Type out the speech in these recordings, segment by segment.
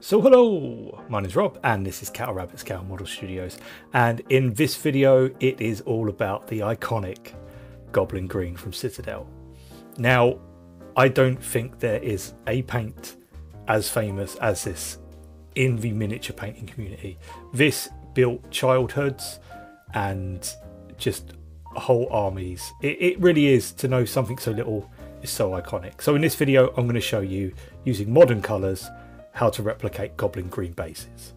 So hello, my name's Rob and this is Cattle Rabbit Scale Model Studios, and in this video it is all about the iconic Goblin Green from Citadel. Now, I don't think there is a paint as famous as this in the miniature painting community. This built childhoods and just whole armies. It really is, to know something so little is so iconic. So in this video I'm going to show you, using modern colours, how to replicate Goblin Green Bases.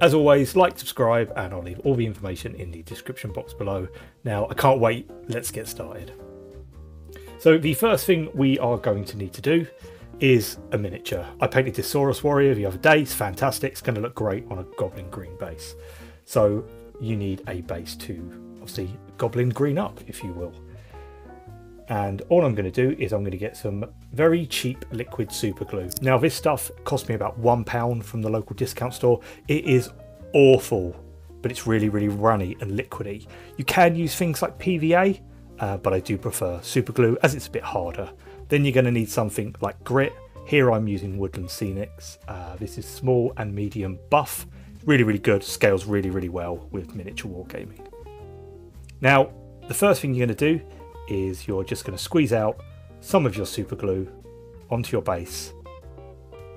As always, like, subscribe, and I'll leave all the information in the description box below. Now, I can't wait, let's get started. So the first thing we are going to need to do is a miniature. I painted this Saurus Warrior the other day, it's fantastic, it's going to look great on a Goblin Green base. So you need a base to obviously Goblin Green up, if you will. And all I'm going to do is I'm going to get some very cheap liquid super glue. Now this stuff cost me about £1 from the local discount store. It is awful, but it's really runny and liquidy. You can use things like PVA, but I do prefer super glue as it's a bit harder. Then you're going to need something like grit. Here I'm using Woodland Scenics. This is small and medium buff. Really good, scales really well with miniature wargaming. Now, the first thing you're going to do is you're just going to squeeze out some of your super glue onto your base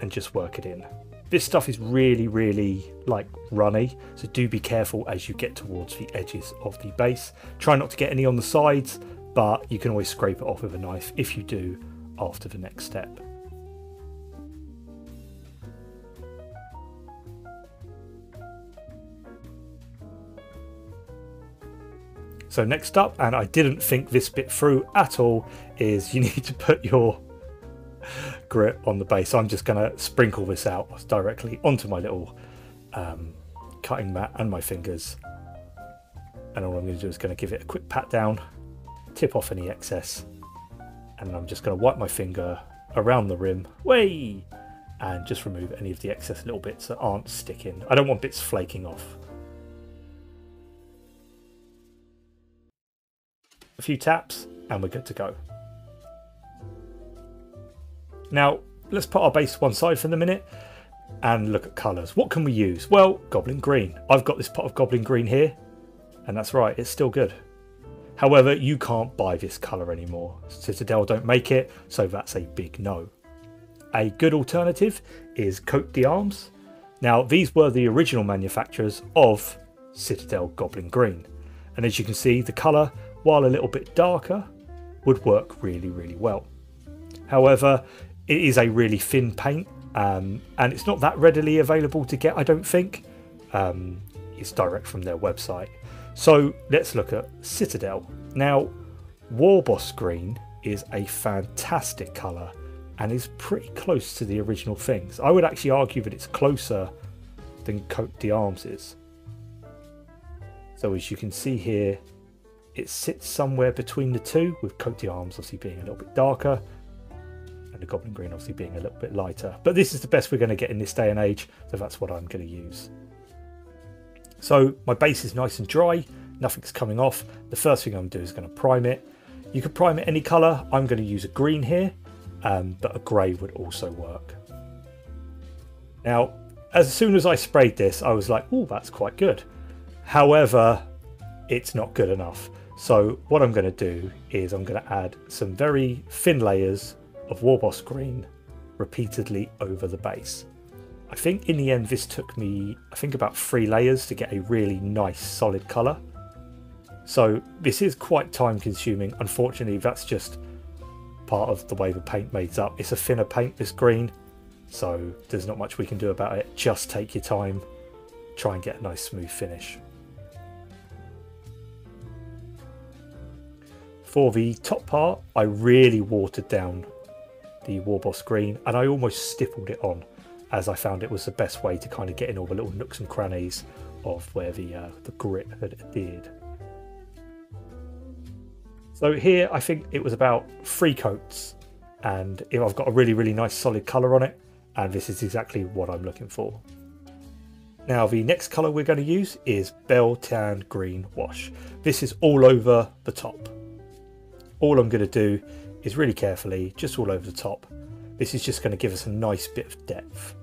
and just work it in. This stuff is really like runny, so do be careful as you get towards the edges of the base. Try not to get any on the sides, but you can always scrape it off with a knife if you do after the next step. So next up, and I didn't think this bit through at all, is you need to put your grit on the base. So I'm just going to sprinkle this out directly onto my little cutting mat and my fingers. And all I'm going to do is going to give it a quick pat down, tip off any excess, and then I'm just going to wipe my finger around the rim, way, and just remove any of the excess little bits that aren't sticking. I don't want bits flaking off. A few taps and we're good to go. Now let's put our base to one side for the minute and look at colours. What can we use? Well, Goblin Green. I've got this pot of Goblin Green here, and that's right, it's still good. However, you can't buy this colour anymore. Citadel don't make it, so that's a big no. A good alternative is Cote d'Arms. Now these were the original manufacturers of Citadel Goblin Green, and as you can see, the colour, while a little bit darker, would work really well. However, it is a really thin paint, and it's not that readily available to get, I don't think. It's direct from their website. So let's look at Citadel. Now, Warboss Green is a fantastic colour and is pretty close to the original things. I would actually argue that it's closer than Cote d'Arms is. So as you can see here, it sits somewhere between the two, with Cote d'Arms obviously being a little bit darker and the Goblin Green obviously being a little bit lighter. But this is the best we're going to get in this day and age, so that's what I'm going to use. So my base is nice and dry, nothing's coming off. The first thing I'm going to do is going to prime it. You could prime it any colour. I'm going to use a green here, but a grey would also work. Now, as soon as I sprayed this, I was like, oh, that's quite good. However, it's not good enough. So what I'm going to do is I'm going to add some very thin layers of Warboss Green repeatedly over the base. I think in the end this took me, I think, about 3 layers to get a really nice solid colour. So this is quite time consuming. Unfortunately, that's just part of the way the paint mades up. It's a thinner paint, this green, so there's not much we can do about it. Just take your time, try and get a nice smooth finish. For the top part, I really watered down the Warboss Green and I almost stippled it on, as I found it was the best way to kind of get in all the little nooks and crannies of where the grit had adhered. So here I think it was about 3 coats, and I've got a really nice solid colour on it, and this is exactly what I'm looking for. Now the next colour we're going to use is Bell Tanned Green Wash. This is all over the top. All I'm going to do is really carefully, just all over the top. This is just going to give us a nice bit of depth.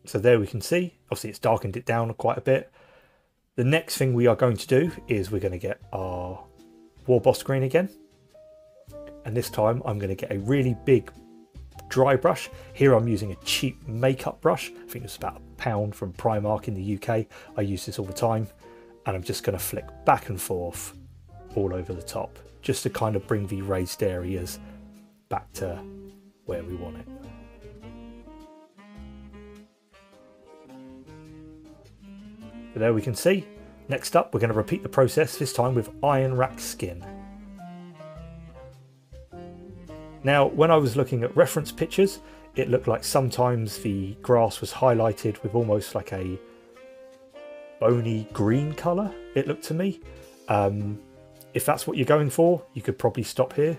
So there we can see, obviously it's darkened it down quite a bit. The next thing we are going to do is we're going to get our war boss green again. And this time I'm going to get a really big dry brush. Here I'm using a cheap makeup brush. I think it's about £1 from Primark in the UK. I use this all the time. And I'm just going to flick back and forth all over the top, just to kind of bring the raised areas back to where we want it. So there we can see. Next up, we're going to repeat the process, this time with iron rack skin. Now, when I was looking at reference pictures, it looked like sometimes the grass was highlighted with almost like a bony green colour, it looked to me. If that's what you're going for, you could probably stop here.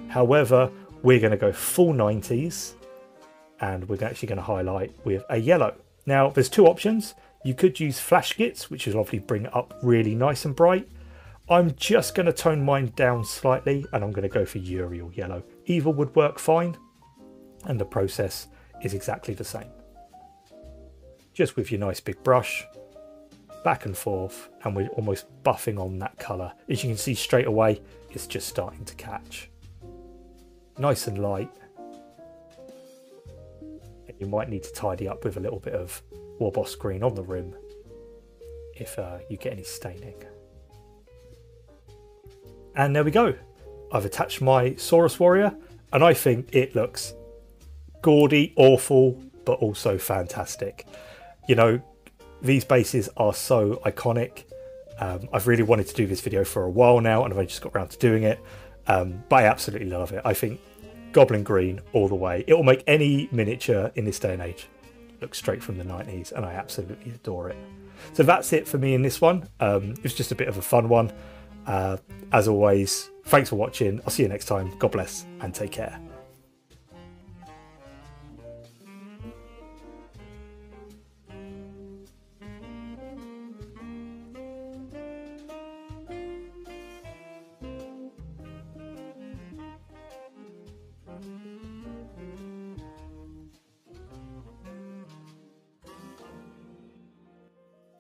However, we're going to go full 90s and we're actually going to highlight with a yellow. Now, there's two options. You could use flash gits, which will obviously bring it up really nice and bright. I'm just going to tone mine down slightly and I'm going to go for Uriel yellow. Either would work fine and the process is exactly the same. Just with your nice big brush, back and forth, and we're almost buffing on that colour. As you can see straight away, it's just starting to catch. Nice and light. And you might need to tidy up with a little bit of Warboss green on the rim if you get any staining. And there we go. I've attached my Saurus Warrior and I think it looks gaudy, awful, but also fantastic. You know, these bases are so iconic. I've really wanted to do this video for a while now and I've only just got around to doing it. But I absolutely love it. I think Goblin Green all the way. It will make any miniature in this day and age look straight from the 90s and I absolutely adore it. So that's it for me in this one. It was just a bit of a fun one. As always, thanks for watching. I'll see you next time. God bless and take care.